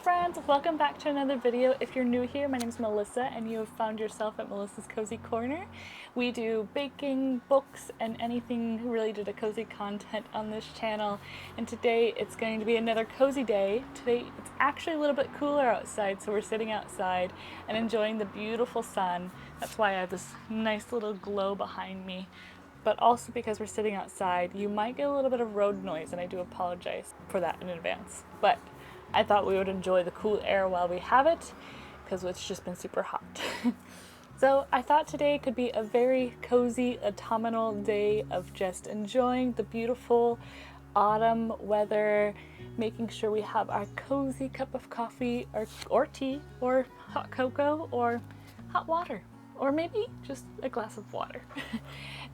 friends, welcome back to another video. If you're new here, my name is Melissa and you have found yourself at Melissa's Cozy Corner. We do baking, books, and anything related to cozy content on this channel. And today it's going to be another cozy day. Today it's actually a little bit cooler outside, so we're sitting outside and enjoying the beautiful sun. That's why I have this nice little glow behind me. But also because we're sitting outside, you might get a little bit of road noise, and I do apologize for that in advance. But I thought we would enjoy the cool air while we have it, because it's just been super hot. So I thought today could be a very cozy autumnal day of just enjoying the beautiful autumn weather, making sure we have our cozy cup of coffee or tea or hot cocoa or hot water, or maybe just a glass of water.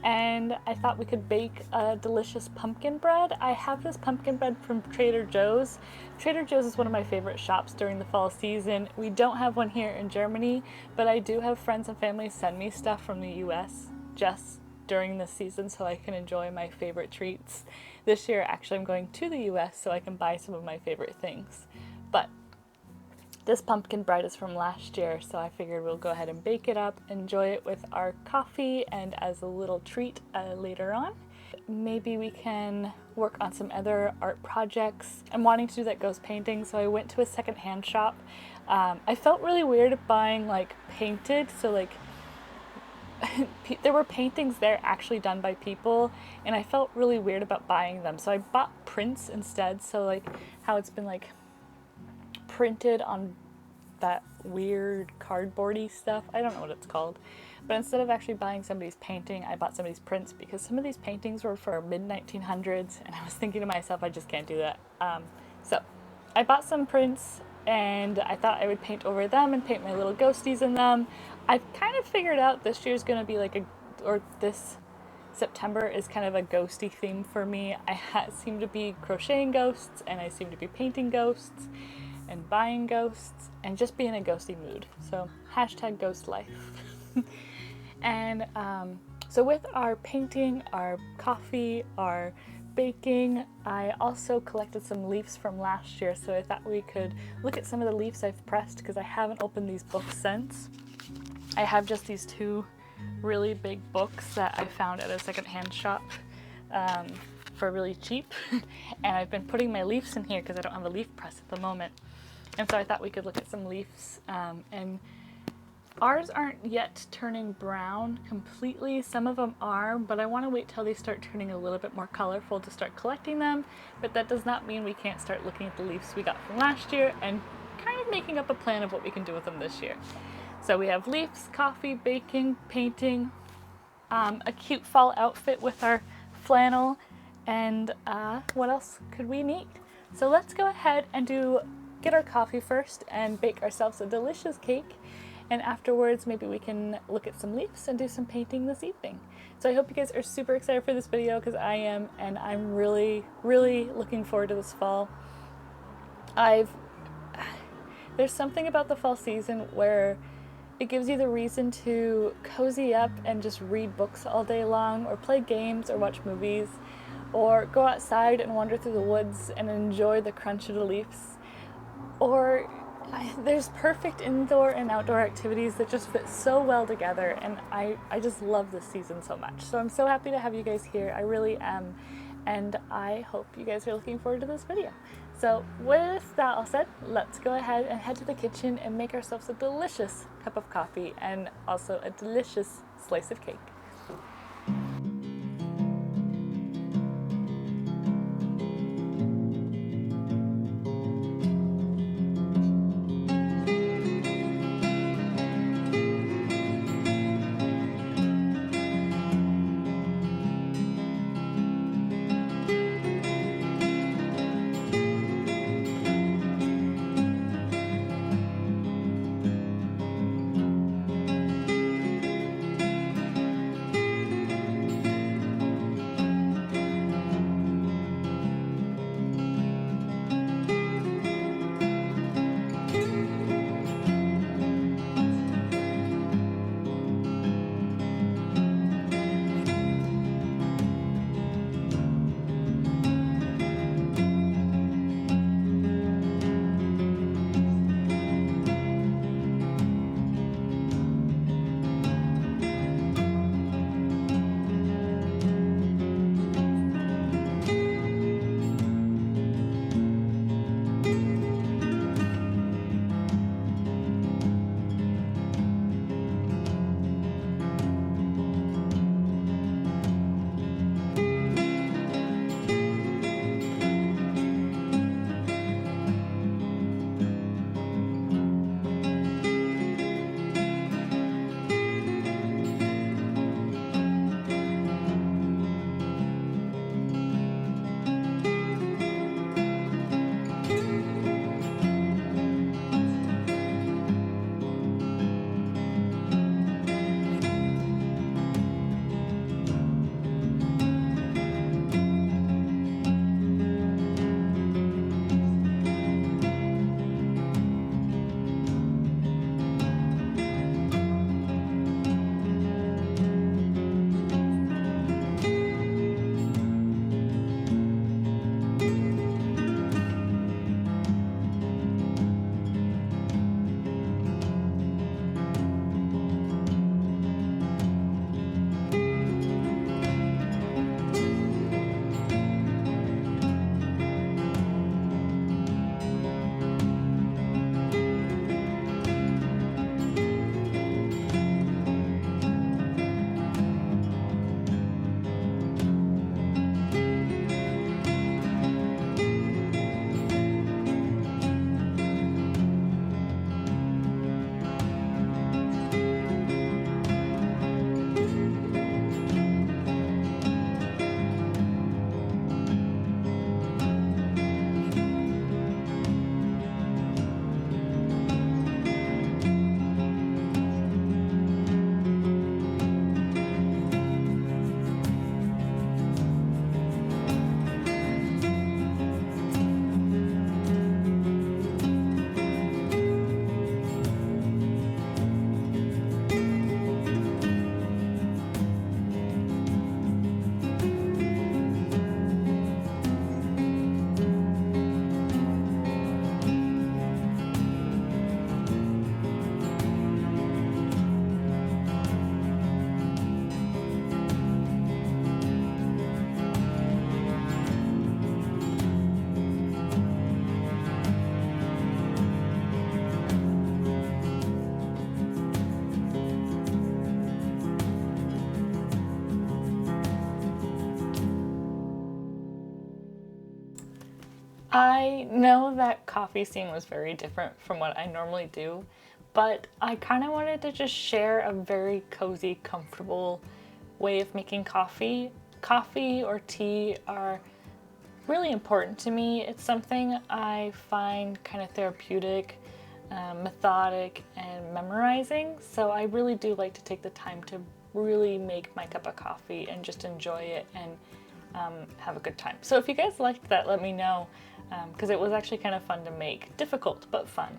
And I thought we could bake a delicious pumpkin bread. I have this pumpkin bread from Trader Joe's. Trader Joe's is one of my favorite shops during the fall season. We don't have one here in Germany, but I do have friends and family send me stuff from the US just during this season so I can enjoy my favorite treats. This year, actually, I'm going to the US so I can buy some of my favorite things. But this pumpkin bread is from last year, so I figured we'll go ahead and bake it up, enjoy it with our coffee, and as a little treat later on. Maybe we can work on some other art projects. I'm wanting to do that ghost painting, so I went to a secondhand shop. I felt really weird buying like painted, so like there were paintings there actually done by people, and I felt really weird about buying them. So I bought prints instead, so like how it's been like printed on that weird cardboardy stuff. I don't know what it's called. But instead of actually buying somebody's painting, I bought somebody's prints because some of these paintings were for mid-1900s, and I was thinking to myself, I just can't do that. So I bought some prints, and I thought I would paint over them and paint my little ghosties in them. I've kind of figured out this year's going to be like this September is kind of a ghosty theme for me. I seem to be crocheting ghosts, and I seem to be painting ghosts and buying ghosts and just be in a ghosty mood. So hashtag ghost life. And so with our painting, our coffee, our baking, I also collected some leaves from last year, so I thought we could look at some of the leaves I've pressed because I haven't opened these books since. I have just these two really big books that I found at a secondhand shop for really cheap, and I've been putting my leaves in here because I don't have a leaf press at the moment. And so I thought we could look at some leaves, and ours aren't yet turning brown completely. Some of them are, but I want to wait till they start turning a little bit more colorful to start collecting them. But that does not mean we can't start looking at the leaves we got from last year and kind of making up a plan of what we can do with them this year. So we have leaves, coffee, baking, painting, a cute fall outfit with our flannel, and what else could we need? So let's go ahead and get our coffee first and bake ourselves a delicious cake, and afterwards maybe we can look at some leaves and do some painting this evening. So I hope you guys are super excited for this video, because I am, and I'm really looking forward to this fall. There's something about the fall season where it gives you the reason to cozy up and just read books all day long, or play games, or watch movies, or go outside and wander through the woods and enjoy the crunch of the leaves. Or there's perfect indoor and outdoor activities that just fit so well together, and I just love this season so much. So I'm so happy to have you guys here. I really am, and I hope you guys are looking forward to this video. So with that all said, let's go ahead and head to the kitchen and make ourselves a delicious cup of coffee and also a delicious slice of cake. I know that coffee scene was very different from what I normally do, but I kind of wanted to just share a very cozy, comfortable way of making coffee. Coffee or tea are really important to me. It's something I find kind of therapeutic, methodic, and memorizing. So I really do like to take the time to really make my cup of coffee and just enjoy it and have a good time. So if you guys liked that, let me know, because it was actually kind of fun to make. Difficult, but fun.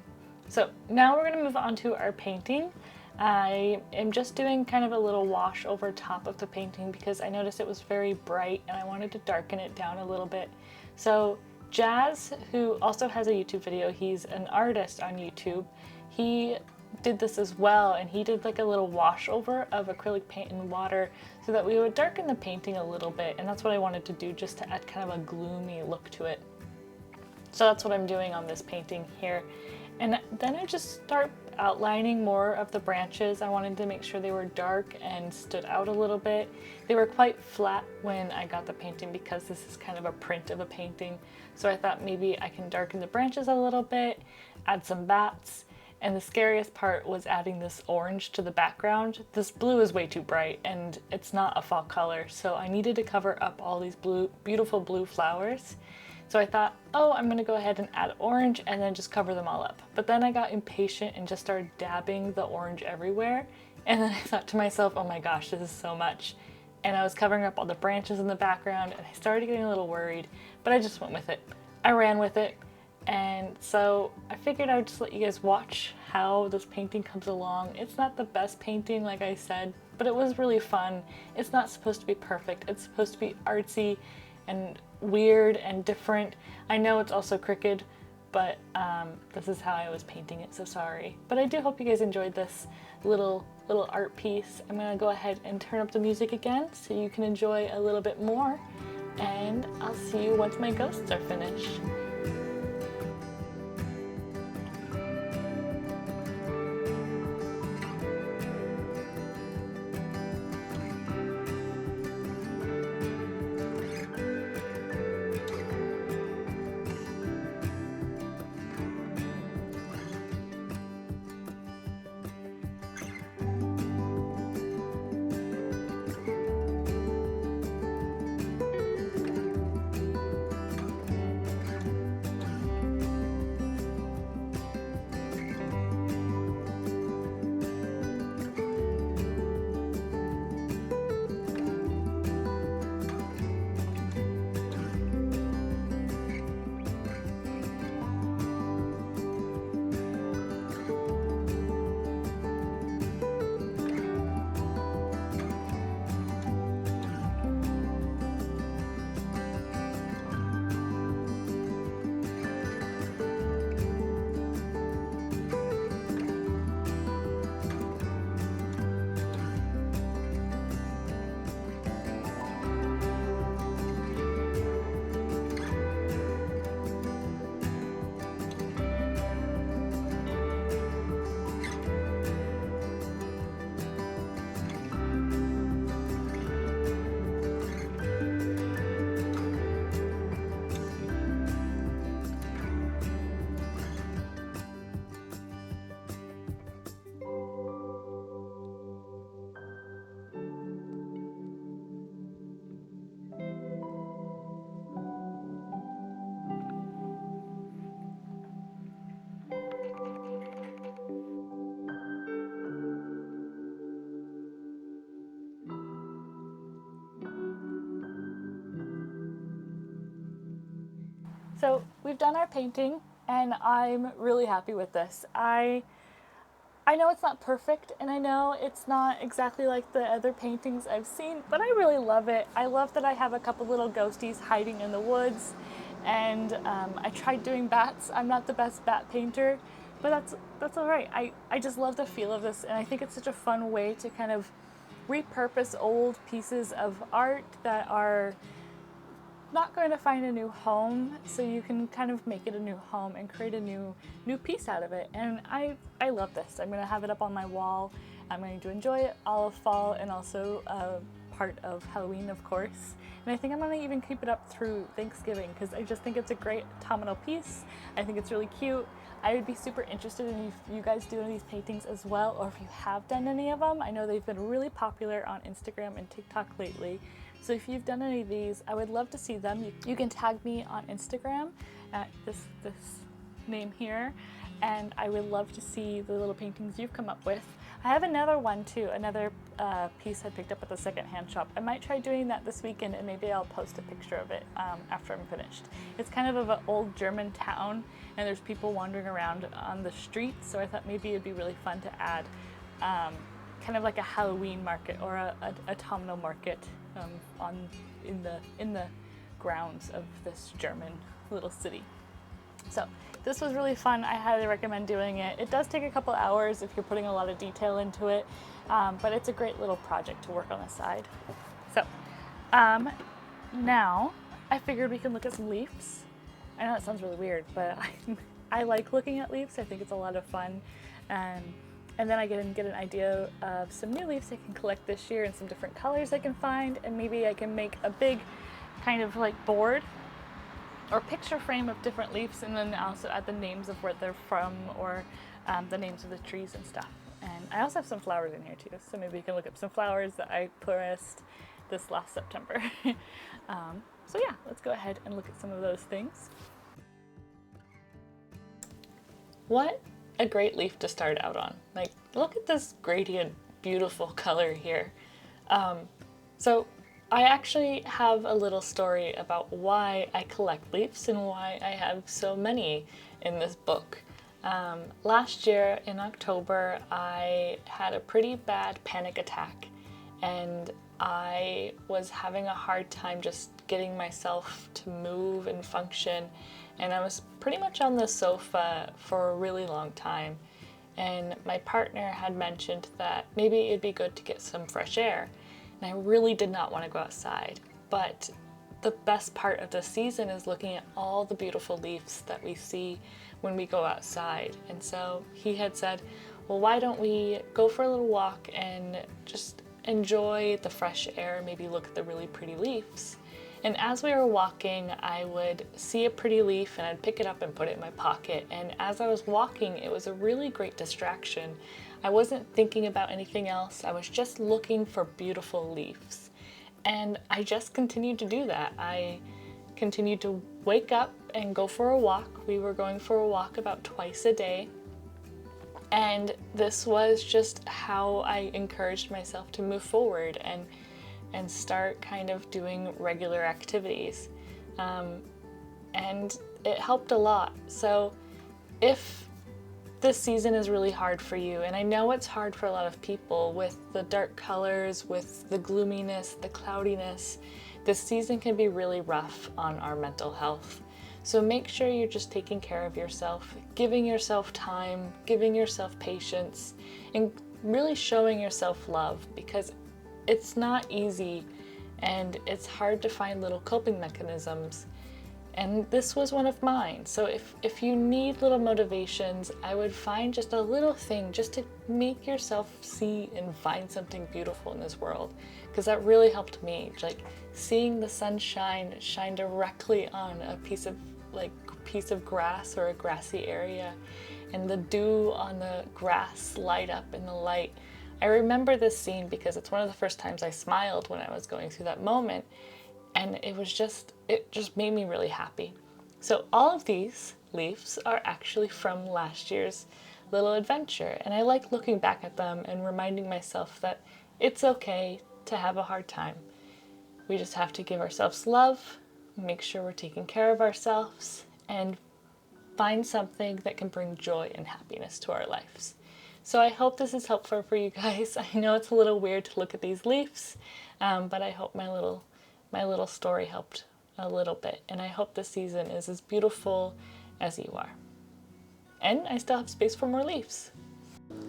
So now we're going to move on to our painting. I am just doing kind of a little wash over top of the painting because I noticed it was very bright and I wanted to darken it down a little bit. So Jazz, who also has a YouTube video, he's an artist on YouTube, he did this as well, and he did like a little wash over of acrylic paint and water so that we would darken the painting a little bit, and that's what I wanted to do, just to add kind of a gloomy look to it. So that's what I'm doing on this painting here. And then I just start outlining more of the branches. I wanted to make sure they were dark and stood out a little bit. They were quite flat when I got the painting because this is kind of a print of a painting. So I thought maybe I can darken the branches a little bit, add some bats, and the scariest part was adding this orange to the background. This blue is way too bright and it's not a fall color, so I needed to cover up all these beautiful blue flowers. So I thought, oh, I'm gonna go ahead and add orange and then just cover them all up. But then I got impatient and just started dabbing the orange everywhere. And then I thought to myself, oh my gosh, this is so much. And I was covering up all the branches in the background and I started getting a little worried, but I just went with it. I ran with it. And so I figured I would just let you guys watch how this painting comes along. It's not the best painting, like I said, but it was really fun. It's not supposed to be perfect. It's supposed to be artsy and weird and different. I know it's also crooked, but this is how I was painting it, so sorry. But I do hope you guys enjoyed this little art piece. I'm gonna go ahead and turn up the music again so you can enjoy a little bit more, and I'll see you once my ghosts are finished. So we've done our painting and I'm really happy with this. I know it's not perfect and I know it's not exactly like the other paintings I've seen, but I really love it. I love that I have a couple little ghosties hiding in the woods, and I tried doing bats. I'm not the best bat painter, but that's all right. I just love the feel of this, and I think it's such a fun way to kind of repurpose old pieces of art that are not going to find a new home, so you can kind of make it a new home and create a new piece out of it. And I love this. I'm going to have it up on my wall. I'm going to enjoy it all of fall and also part of Halloween, of course. And I think I'm gonna even keep it up through Thanksgiving because I just think it's a great autumnal piece. I think it's really cute. I would be super interested in if you guys do any of these paintings as well, or if you have done any of them. I know they've been really popular on Instagram and TikTok lately. So if you've done any of these, I would love to see them. You can tag me on Instagram at this name here, and I would love to see the little paintings you've come up with. I have another one too, another piece I picked up at the secondhand shop. I might try doing that this weekend, and maybe I'll post a picture of it after I'm finished. It's kind of an old German town, and there's people wandering around on the streets, so I thought maybe it'd be really fun to add kind of like a Halloween market or a autumnal market in the grounds of this German little city. So this was really fun. I highly recommend doing it. It does take a couple hours if you're putting a lot of detail into it, but it's a great little project to work on the side. So now I figured we can look at some leaves. I know it sounds really weird, but I like looking at leaves. I think it's a lot of fun. And then I get an idea of some new leaves I can collect this year and some different colors I can find, and maybe I can make a big kind of like board or picture frame of different leaves, and then also add the names of where they're from, or the names of the trees and stuff. And I also have some flowers in here too, so maybe you can look up some flowers that I pressed this last September. So yeah, let's go ahead and look at some of those things. What a great leaf to start out on. Like, look at this gradient, beautiful color here. So I actually have a little story about why I collect leaves and why I have so many in this book. Last year in October, I had a pretty bad panic attack, and I was having a hard time just getting myself to move and function, and I was pretty much on the sofa for a really long time. And my partner had mentioned that maybe it'd be good to get some fresh air. And I really did not want to go outside, but the best part of the season is looking at all the beautiful leaves that we see when we go outside. And so he had said, well, why don't we go for a little walk and just enjoy the fresh air, maybe look at the really pretty leaves. And as we were walking, I would see a pretty leaf and I'd pick it up and put it in my pocket. And as I was walking, it was a really great distraction. I wasn't thinking about anything else. I was just looking for beautiful leaves. And I just continued to do that. I continued to wake up and go for a walk. We were going for a walk about twice a day. And this was just how I encouraged myself to move forward and start kind of doing regular activities. And it helped a lot. So if this season is really hard for you, and I know it's hard for a lot of people with the dark colors, with the gloominess, the cloudiness, this season can be really rough on our mental health. So make sure you're just taking care of yourself, giving yourself time, giving yourself patience, and really showing yourself love, because it's not easy and it's hard to find little coping mechanisms. And this was one of mine. So if you need little motivations, I would find just a little thing just to make yourself see and find something beautiful in this world. Because that really helped me. Like seeing the sunshine shine directly on a piece of grass or a grassy area, and the dew on the grass light up in the light. I remember this scene because it's one of the first times I smiled when I was going through that moment. And it just made me really happy. So all of these leaves are actually from last year's little adventure. And I like looking back at them and reminding myself that it's okay to have a hard time. We just have to give ourselves love, make sure we're taking care of ourselves, and find something that can bring joy and happiness to our lives. So I hope this is helpful for you guys. I know it's a little weird to look at these leaves, but I hope my little story helped a little bit, and I hope this season is as beautiful as you are. And I still have space for more leaves.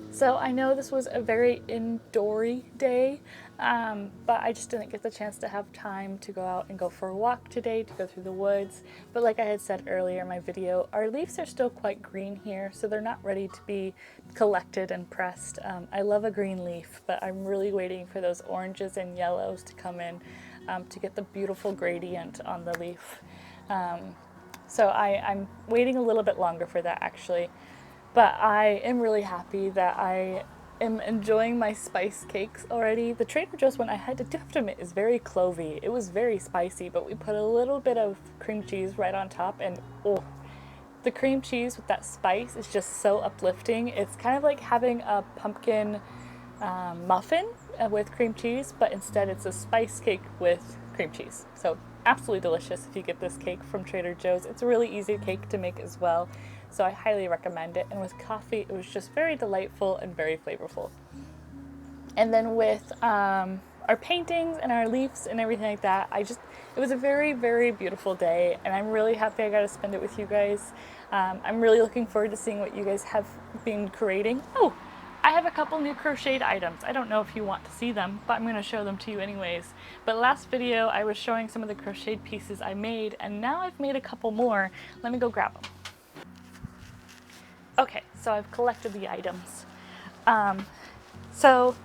So I know this was a very indoory day, but I just didn't get the chance to have time to go out and go for a walk today, to go through the woods. But like I had said earlier in my video, our leaves are still quite green here, so they're not ready to be collected and pressed. I love a green leaf, but I'm really waiting for those oranges and yellows to come in to get the beautiful gradient on the leaf. So I'm waiting a little bit longer for that actually. But I am really happy that I am enjoying my spice cakes already. The Trader Joe's one, I do have to admit, is very clovey. It was very spicy, but we put a little bit of cream cheese right on top, and oh, the cream cheese with that spice is just so uplifting. It's kind of like having a pumpkin muffin with cream cheese, but instead it's a spice cake with cream cheese. So absolutely delicious if you get this cake from Trader Joe's. It's a really easy cake to make as well, so I highly recommend it. And with coffee, it was just very delightful and very flavorful. And then with our paintings and our leaves and everything like that, it was a very, very beautiful day, and I'm really happy I got to spend it with you guys. I'm really looking forward to seeing what you guys have been creating. Oh, I have a couple new crocheted items. I don't know if you want to see them, but I'm going to show them to you anyways. But last video I was showing some of the crocheted pieces I made, and now I've made a couple more. Let me go grab them. Okay, so I've collected the items. So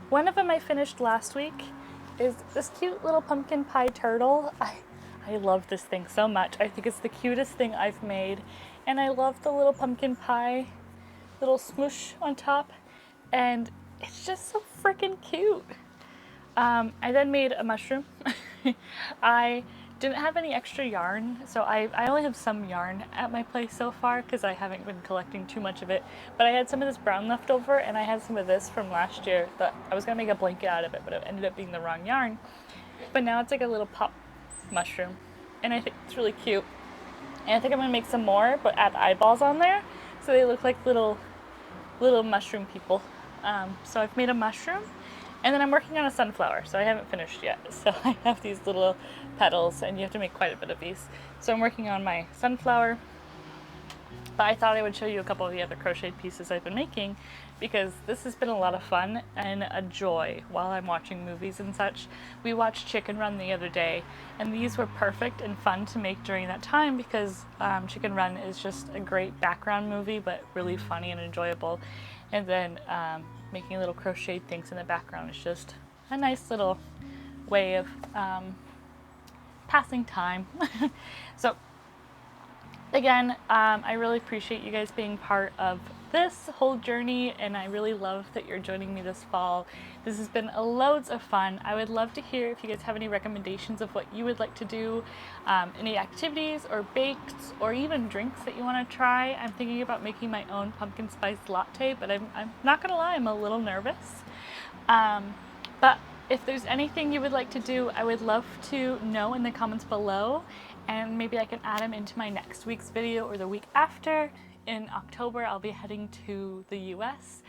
one of them I finished last week is this cute little pumpkin pie turtle. I love this thing so much. I think it's the cutest thing I've made, and I love the little pumpkin pie little smoosh on top, and it's just so freaking cute. I then made a mushroom. I didn't have any extra yarn, so I only have some yarn at my place so far because I haven't been collecting too much of it, but I had some of this brown left over, and I had some of this from last year that I was gonna make a blanket out of it, but it ended up being the wrong yarn. But now it's like a little pop mushroom, and I think it's really cute. And I think I'm gonna make some more, but add eyeballs on there so they look like little mushroom people. So I've made a mushroom, and then I'm working on a sunflower, so I haven't finished yet. So I have these little petals, and you have to make quite a bit of these. So I'm working on my sunflower, but I thought I would show you a couple of the other crocheted pieces I've been making, because this has been a lot of fun and a joy while I'm watching movies and such. We watched Chicken Run the other day, and these were perfect and fun to make during that time because Chicken Run is just a great background movie, but really funny and enjoyable. And then making little crocheted things in the background is just a nice little way of passing time. So again, I really appreciate you guys being part of this whole journey, and I really love that you're joining me this fall. This has been loads of fun. I would love to hear if you guys have any recommendations of what you would like to do, any activities or bakes or even drinks that you want to try. I'm thinking about making my own pumpkin spice latte, but I'm not gonna lie, I'm a little nervous. But if there's anything you would like to do, I would love to know in the comments below, and maybe I can add them into my next week's video or the week after. In October, I'll be heading to the US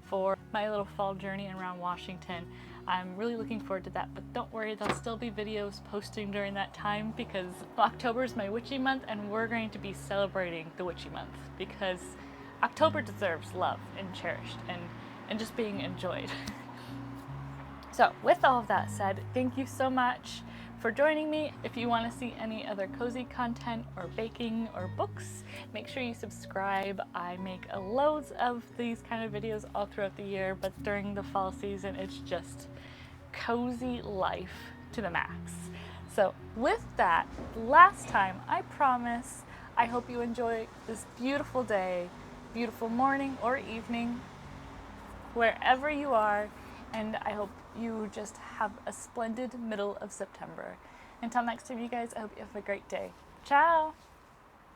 for my little fall journey around Washington. I'm really looking forward to that, but don't worry, there'll still be videos posting during that time because October is my witchy month, and we're going to be celebrating the witchy month because October deserves love and cherished and just being enjoyed. So with all of that said, thank you so much for joining me. If you want to see any other cozy content or baking or books, make sure you subscribe. I make loads of these kind of videos all throughout the year, but during the fall season, it's just cozy life to the max. So with that, last time, I promise, I hope you enjoy this beautiful day, beautiful morning or evening, wherever you are, and I hope you just have a splendid middle of September. Until next time, you guys, I hope you have a great day. Ciao!